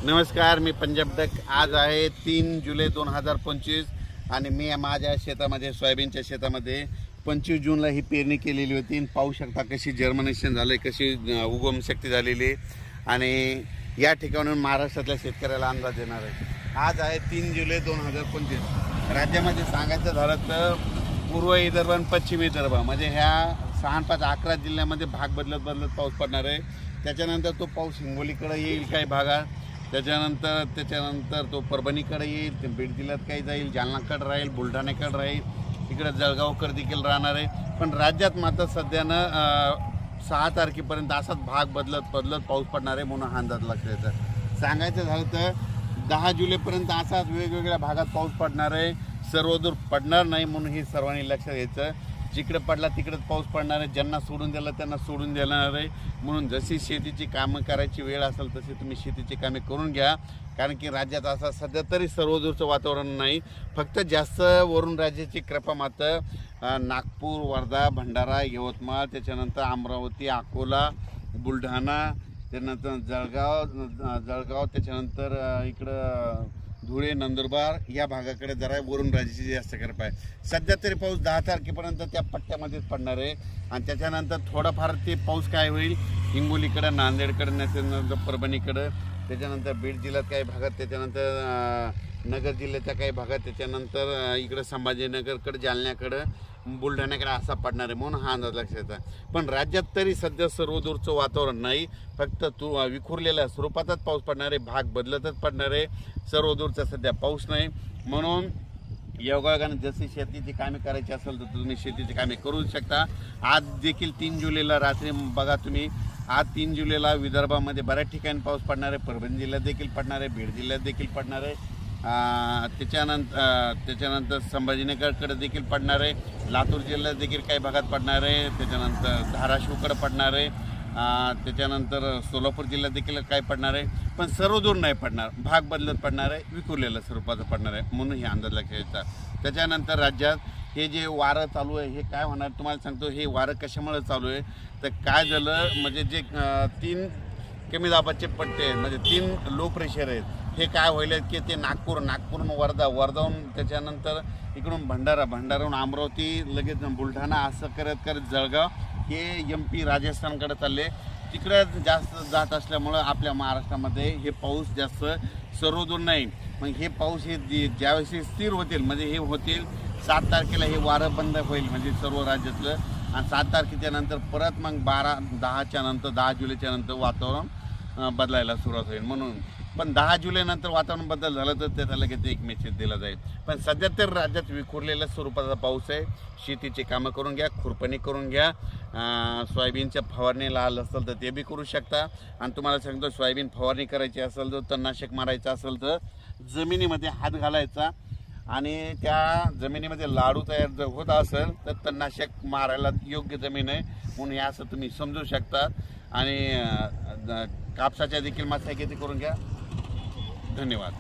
नमस्कार, मी पंजाब डक। आज आहे 3 जुलै 2025 आणि मी माझ्या शेतामध्ये सोयाबीनच्या शेतामध्ये 25 जूनला ही पेरणी केलेली होती। पाहू शकता कशी जर्मिनेशन झाले, कशी उगम शक्ती झालेली आणि या ठिकाणून महाराष्ट्रातल्या शेतकऱ्याला अंदाज येणार आहे। आज आहे 3 जुलै 2025। राज्यामध्ये सांगायचं झालं तर पूर्व विदर्भ आणि पश्चिम विदर्भ म्हणजे ह्या 6, 5, 11 जिल्ह्यामध्ये भाग बदलत पाऊस पडणार आहे। त्याच्यानंतर तो पाऊस हिंगोलीकडे येईल काही भागात, त्याच्यानंतर तो परभणीकडे येईल, बीड जिल्ह्यात काही जाईल, जालनाकडे राहील, बुलढाण्याकडे राहील, इकडे जळगावकडे देखील राहणार आहे। पण राज्यात मात्र सध्यानं 6 तारखेपर्यंत असाच भाग बदलत पाऊस पडणार आहे म्हणून हा अंदाज लक्षात येतं। सांगायचं झालं तर 10 जुलैपर्यंत असाच वेगवेगळ्या भागात पाऊस पडणार आहे, सर्वदूर पडणार नाही म्हणून हे सर्वांनी लक्षात घ्यायचं। जिकडे पडला तिकडेच पाऊस पडणार आहे, ज्यांना सोडून दिलं त्यांना सोडून देणार आहे। म्हणून जशी शेतीची कामं करायची वेळ असेल तशी तुम्ही शेतीची कामे करून घ्या, कारण की राज्यात असं सध्या तरी सर्वदूरचं वातावरण नाही। फक्त जास्त वरून राज्याची कृपा मात्र नागपूर, वर्धा, भंडारा, यवतमाळ, त्याच्यानंतर अमरावती, अकोला, बुलढाणा, त्यानंतर जळगाव, त्याच्यानंतर इकडं धुळे, नंदुरबार या भागाकडे जरा वरून राज्याची जास्त कृपा आहे। सध्या तरी पाऊस 10 तारखेपर्यंत त्या पट्ट्यामध्येच पडणार आहे आणि त्याच्यानंतर थोडाफार ते पाऊस काय होईल हिंगोलीकडे, नांदेडकडे, त्याच्यानंतर परभणीकडे, त्याच्यानंतर बीड जिल्ह्यात काही भागात, त्याच्यानंतर नगर जिल्ह्याच्या काही भागात, त्याच्यानंतर इकडे संभाजीनगरकडे, जालन्याकडे, बुलढाण्याकडे असा पडणार आहे म्हणून हा अंदाज लक्षात येतो। पण राज्यात तरी सध्या सर्वदूरचं वातावरण नाही, फक्त विखुरलेल्या स्वरूपातच पाऊस पडणार आहे, भाग बदलतच पडणार आहे, सर्वदूरचा सध्या पाऊस नाही। म्हणून योगायोगाने जशी शेतीची कामे करायची असेल तर तुम्ही शेतीची कामे करू शकता। आज देखील 3 जुलैला रात्री बघा तुम्ही, आज 3 जुलैला विदर्भामध्ये बऱ्याच ठिकाणी पाऊस पडणार आहे, परभणी जिल्ह्यात देखील पडणार आहे, बीड जिल्ह्यात देखील पडणार आहे, त्याच्यानंतर संभाजीनगरकडे देखील पडणार आहे, लातूर जिल्ह्यात देखील काही भागात पडणार आहे, त्याच्यानंतर धाराशिवकडे पडणार आहे, त्याच्यानंतर सोलापूर जिल्ह्यात देखील काही पडणार आहे। पण सर्वदूर नाही पडणार, भाग बदलत पडणार आहे, विखुरलेल्या स्वरूपाचं पडणार आहे म्हणून हे अंदाज लक्षात येतात। त्याच्यानंतर राज्यात हे जे वारं चालू आहे हे काय होणार तुम्हाला सांगतो। हे वारं कशामुळे चालू आहे तर काय झालं म्हणजे जे 3 कमी दाबाचे पट्टे आहेत म्हणजे 3 लो प्रेशर आहेत, हे काय होईल की ते नागपूरहून वर्धाहून त्याच्यानंतर इकडून भंडाराहून अमरावती, लगेच बुलढाणा असं करत जळगाव, हे MP राजस्थानकडे चालले, तिकडे जास्त जात असल्यामुळं आपल्या महाराष्ट्रामध्ये हे पाऊस जास्त सर्वदूर नाही। मग हे पाऊस हे ज्यावेळेस स्थिर होतील म्हणजे हे होतील 7 तारखेला हे वारं बंद होईल म्हणजे सर्व राज्यातलं, आणि 7 तारखेच्या नंतर परत मग 10 जुलैच्या नंतर वातावरण बदलायला सुरुवात होईल। म्हणून पण 10 जुलैनंतर वातावरण बदल झालं तर त्याचा लगेच एक मेसेज दिला जाईल। पण सध्या तर राज्यात विखुरलेल्या स्वरूपाचा पाऊस आहे, शेतीची कामं करून घ्या, खुरपणी करून घ्या, सोयाबीनच्या फवारणीला आलं असेल तर ते बी करू शकता। आणि तुम्हाला सांगतो सोयाबीन फवारणी करायची असेल तर तणनाशक मारायचं असेल तर जमिनीमध्ये हात घालायचा आणि त्या जमिनीमध्ये लाडू तयार जर होत असेल तर तणनाशक मारायला योग्य जमीन आहे म्हणून हे असं तुम्ही समजू शकता। आणि कापसाच्या देखील मशागती करून घ्या। धन्यवाद।